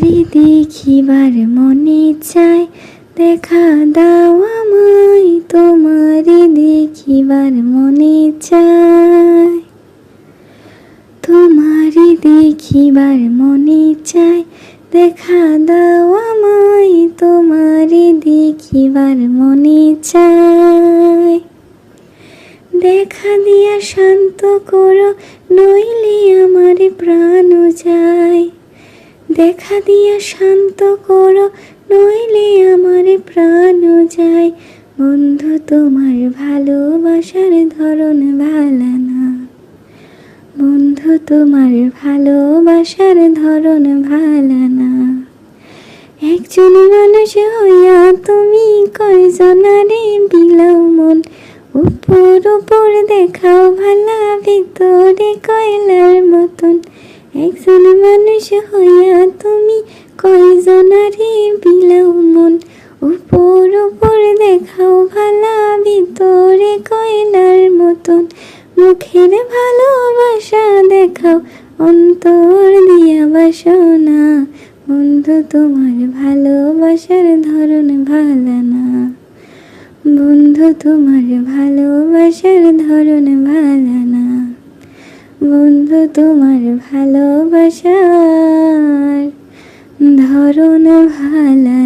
তোমারে দেখিবার মনে চায়, দেখা দাও আমায়। তোমারে দেখিবার মনে চায়, তোমারে দেখিবার মনে চায়, দেখা দাও আমায়। তোমারে দেখিবার মনে চায়। দেখা দিয়া শান্ত করো, নইলে আমার প্রাণ যায়। দেখা দিয়া শান্ত করো, নইলে আমার প্রাণ যায়। বন্ধু তোমার ভালোবাসার ধরন ভালো না, বন্ধু তোমার ভালোবাসার ধরন ভালো না। একজন মানুষ হইয়া তুমি কয়জনারে বিলাও মন, উপর উপর দেখাও ভালা, ভিতরে কয়লার মতন। একজন মানুষ হইয়া তুমি কয়জনারে বিলাও মন, উপর উপর দেখাও ভালা, ভিতরে কয়লার মতন। মুখের ভালোবাসা দেখাও, অন্তর দিয়া বাসনা। বন্ধু তোমার ভালোবাসার ধরন ভালো না, বন্ধু তোমার ভালোবাসার ধরন ভালো না, বন্ধু তোমার ভালোবাসার ধরন ভালো